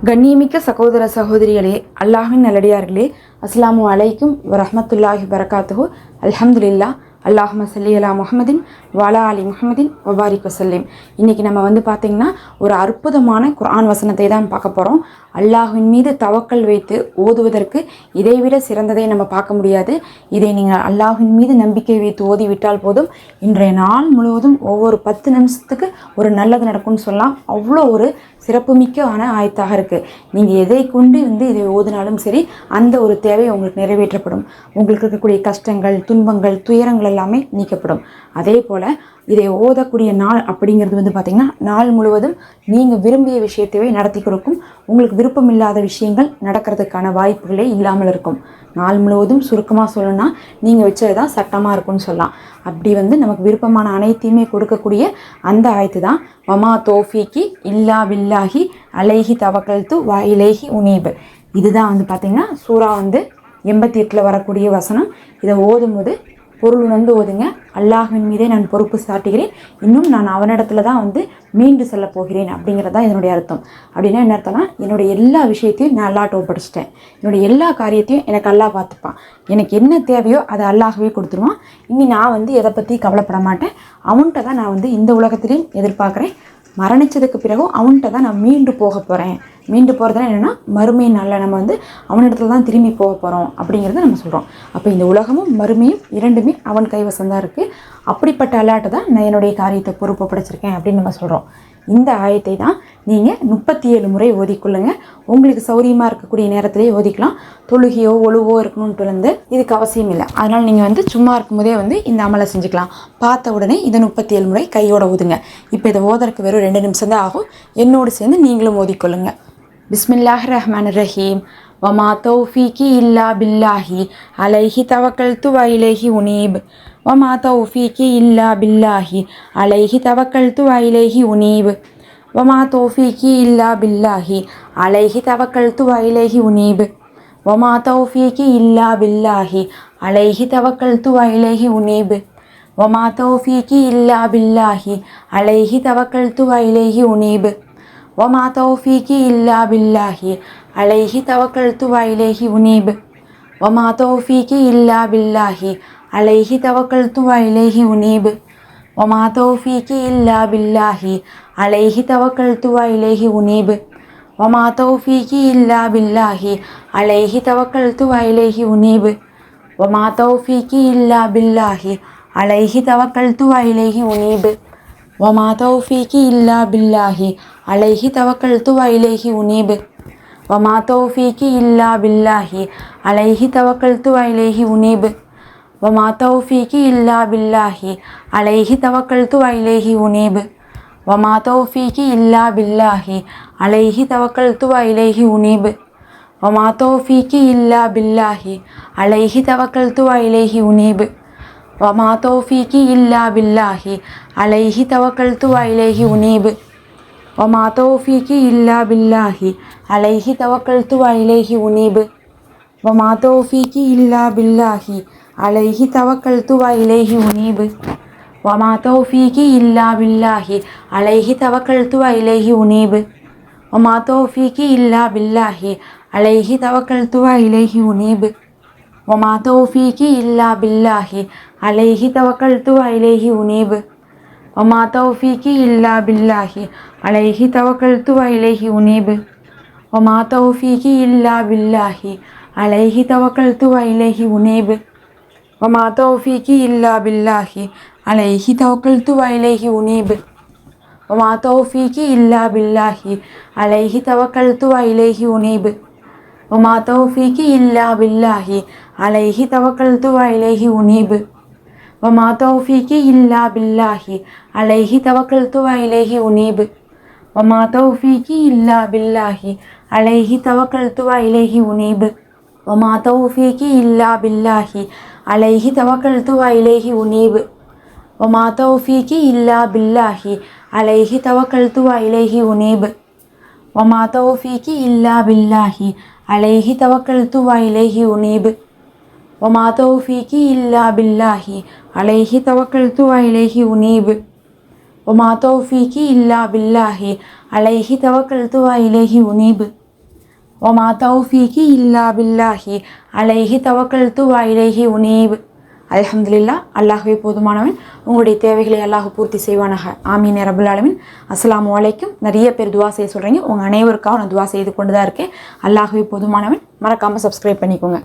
கண்ணியமிக்க சகோதர சகோதரிகளே, அல்லாஹின் நல்லடியார்களே, அஸ்ஸலாமு அலைக்கும் வரஹ்மத்துல்லாஹி வரகாத்துஹு. அல்ஹம்துலில்லாஹ். அல்லாஹும்ம ஸல்லி அலா முஹம்மதின் வஅலா ஆலி முஹம்மதின் வபாரிக் வஸல்லிம். இன்றைக்கி நம்ம பார்த்திங்கன்னா ஒரு அற்புதமான குர்ஆன் வசனத்தை தான் பார்க்க போகிறோம். அல்லாஹ்வின் மீது தவக்கல் வைத்து ஓதுவதற்கு இதைவிட சிறந்ததை நம்ம பார்க்க முடியாது. இதை நீங்கள் அல்லாஹ்வின் மீது நம்பிக்கை வைத்து ஓதிவிட்டால் போதும், இன்றைய நாள் முழுவதும் ஒவ்வொரு 10 நிமிஷத்துக்கு ஒரு நல்லது நடக்கும்னு சொல்லலாம். அவ்வளோ ஒரு சிறப்புமிக்கான ஆயத்தாக இருக்குது. நீங்கள் எதை கொண்டு இதை ஓதினாலும் சரி, அந்த ஒரு தேவை உங்களுக்கு நிறைவேற்றப்படும். உங்களுக்கு இருக்கக்கூடிய கஷ்டங்கள், துன்பங்கள், துயரங்கள் எல்லாமே நீக்கப்படும். அதே போல் இதை ஓதக்கூடிய நாள் அப்படிங்கிறது பார்த்திங்கன்னா, நாள் முழுவதும் நீங்கள் விரும்பிய விஷயத்தையே நடத்தி கொடுக்கும். உங்களுக்கு விருப்பம் இல்லாத விஷயங்கள் நடக்கிறதுக்கான வாய்ப்புகளே இல்லாமல் இருக்கும். நாள் முழுவதும் சுருக்கமாக சொல்லணும்னா, நீங்கள் வச்சது தான் சட்டமாக இருக்கும்னு சொல்லலாம். அப்படி நமக்கு விருப்பமான அனைத்தையுமே கொடுக்கக்கூடிய அந்த ஆயத்து தான் வமா தௌஃபீகி இல்லா பில்லாஹி அலைஹி தவக்கல்து வ இலைஹி உனீப். இதுதான் பார்த்திங்கன்னா சூரா 88 வரக்கூடிய வசனம். இதை ஓதும்போது பொருள் உணர்ந்து ஓதுங்க. அல்லாஹ்வின் மீதே நான் பொறுப்பு சாட்டுகிறேன், இன்னும் நான் அவனிடத்துல தான் மீண்டு செல்ல போகிறேன் அப்படிங்கிறது தான் இதனுடைய அர்த்தம். அப்படின்னா என்ன அர்த்தம்னா, என்னுடைய எல்லா விஷயத்தையும் நான் அல்லாஹ்ட்ட ஒப்படைச்சிட்டேன். என்னுடைய எல்லா காரியத்தையும் எனக்கு அல்லாஹ் பார்த்துப்பான். எனக்கு என்ன தேவையோ அதை அல்லாஹ்வே கொடுத்துருவான். இனி நான் எதை பற்றி கவலைப்பட மாட்டேன். அவன்கிட்ட தான் நான் இந்த உலகத்திலையும் எதிர்பார்க்குறேன். மரணித்ததுக்கு பிறகும் அவன்கிட்ட தான் நான் மீண்டு போக போகிறேன். மீண்டு போகிறதுனா என்னென்னா, மறுமை நாளில் நம்ம அவனிடத்துல தான் திரும்பி போக போகிறோம் அப்படிங்கிறத நம்ம சொல்கிறோம். அப்போ இந்த உலகமும் மறுமையும் இரண்டுமே அவன் கைவசம் தான் இருக்குது. அப்படிப்பட்ட அல்லாட்ட தான் நான் என்னுடைய காரியத்தை பொறுப்பு படைச்சிருக்கேன் அப்படின்னு நம்ம சொல்கிறோம். இந்த ஆயத்தை தான் நீங்கள் 37 முறை ஓதிக்கொள்ளுங்க. உங்களுக்கு சௌரியமாக இருக்கக்கூடிய நேரத்திலே ஓதிக்கலாம். தொழுகையோ ஒழுவோ இருக்கணுன்ட்டு இதுக்கு அவசியம் இல்லை. அதனால் நீங்கள் சும்மா இருக்கும்போதே இந்த அமலை செஞ்சுக்கலாம். பார்த்த உடனே இதை 37 முறை கையோட ஓதுங்க. இப்போ இதை ஓதறதுக்கு வெறும் 2 நிமிஷம் தான் ஆகும். என்னோடு சேர்ந்து நீங்களும் ஓதிக்கொள்ளுங்க. பிஸ்மில்லாஹிர் ரஹ்மானிர் ரஹீம். வமா தௌஃபீகி இல்லா பில்லாஹி அலைஹி தவக்கல்து வ இலைஹி உனீப். வமா தௌஃபீகி இல்லா பில்லாஹி அலைஹி தவக்கல்து வ இலைஹி உனீப். வமா தௌஃபீகி இல்லா பில்லாஹி அலைஹி தவக்கல்து வ இலைஹி உனீப். வமா தௌஃபீகி இல்லா பில்லாஹி அலைஹி தவக்கல்து வ இலைஹி உனீப். வமா தௌஃபீகி இல்லா பில்லாஹி அலைஹி தவக்கல்து வ இலைஹி உனீப். வமா தௌஃபீகி இல்லா பில்லாஹி அலைஹி தவக்கல்து வ இலைஹி உனீப். வமா தௌஃபீகி இல்லா பில்லாஹி அலைஹி தவக்கல்து வ இலைஹி உனீப். வமா தௌஃபீகி இல்லா பில்லாஹி அலைஹி தவக்கல்து வ இலைஹி உனீப். வமா தௌஃபீகி இல்லா பில்லாஹி அலைஹி தவக்கல்து வ இலைஹி உனீப். வமா தௌஃபீகி இல்லா பில்லாஹி அலைஹி தவக்கல்து வ இலைஹி உனீப். வமா தௌஃபீகி இல்லா பில்லாஹி அலைஹி தவக்கல்து வ இலைஹி உனீப். வமா தௌஃபீகி இல்லா பில்லாஹி அலைஹி தவக்கல்து வ இலைஹி உனீப். வமா தௌஃபீகி இல்லா பில்லாஹி அலைஹி தவக்கல்து வ இலைஹி உனீப். வமா தௌஃபீகி இல்லா பில்லாஹி அலைஹி தவக்கல்து வ இலைஹி உனீப். வமா தௌஃபீகி இல்லா பில்லாஹி அலைஹி தவக்கல்து வ இலைஹி உனீப். வமா தௌஃபீகி இல்லா பில்லாஹி அலைஹி தவக்கல்து வ இலைஹி உனீப். வமா தௌஃபீகி இல்லா பில்லாஹி அலைஹி தவக்கல்து வ இலைஹி உனீப். வமா தௌஃபீகி இல்லா பில்லாஹி அலைஹி தவக்கல்து வ இலைஹி உனீப். வமா தௌஃபீகி இல்லா பில்லாஹி அலைஹி தவக்கல்து வ இலைஹி உனீப். வமா தௌஃபீகி இல்லா பில்லாஹி அலைஹி தவக்கல்து வ இலைஹி உனீப். வமா தௌஃபீகி இல்லா பில்லாஹி அலைஹி தவக்கல்து வ இலைஹி உனீப். வமா தௌஃபீகி இல்லா பில்லாஹி அலைஹி தவக்கல்து வ இலைஹி உனீப். வமா தௌஃபீகி இல்லா பில்லாஹி அலைஹி தவக்கல்து வ இலைஹி உனீப். வமா தௌஃபீகி இல்லா பில்லாஹி அலைஹி தவக்கல்து வ இலைஹி உனீப். வமா தௌஃபீகி இல்லா பில்லாஹி அலைஹி தவக்கல்து வ இலைஹி உனீப். வமா தௌஃபீகி இல்லா பில்லாஹி அலைஹி தவக்கல்து வ இலைஹி உனீப். வமா தௌஃபீகி இல்லா பில்லாஹி அலைஹி தவக்கல்து வ இலைஹி உனீப். வமா தௌஃபீகி இல்லா பில்லாஹி அலைஹி தவக்கல்து வ இலைஹி உனீப். வமா தௌஃபீகி இல்லா பில்லாஹி அலைஹி தவக்கல்து வ இலைஹி உனீப். வமா தௌஃபீகி இல்லா பில்லாஹி அலைஹி தவக்கல்து வ இலைஹி உனீப். வமா தௌஃபீகி இல்லா பில்லாஹி அலைஹி தவக்கல்து வ இலைஹி உனீப். வமா தௌஃபீகி இல்லா பில்லாஹி அலைஹி தவக்கல்து வ இலைஹி உனீப். வமா தௌஃபீகி இல்லா பில்லாஹி அலைஹி தவக்கல்து வ இலைஹி உனீப். ஒமா தௌஃபீகி இல்லா பில்லாஹி அலைஹி தவக்கல்து வ இலைஹி உனீப். அல்ஹம்துலில்லாஹ், அல்லாஹ்வே போதுமானவன். உங்களுடைய தேவைகளை அல்லாஹ் பூர்த்தி செய்வானாக. ஆமீன் யா ரப்பல் ஆலமீன். அஸ்ஸலாமு அலைக்கும். நிறைய பேர் துவா செய்ய சொல்கிறீங்க. உங்கள் அனைவருக்காக நான் துவா செய்து கொண்டு தான் இருக்கேன். அல்லாஹ்வே போதுமானவன். மறக்காமல் சப்ஸ்கிரைப் பண்ணிக்கோங்க.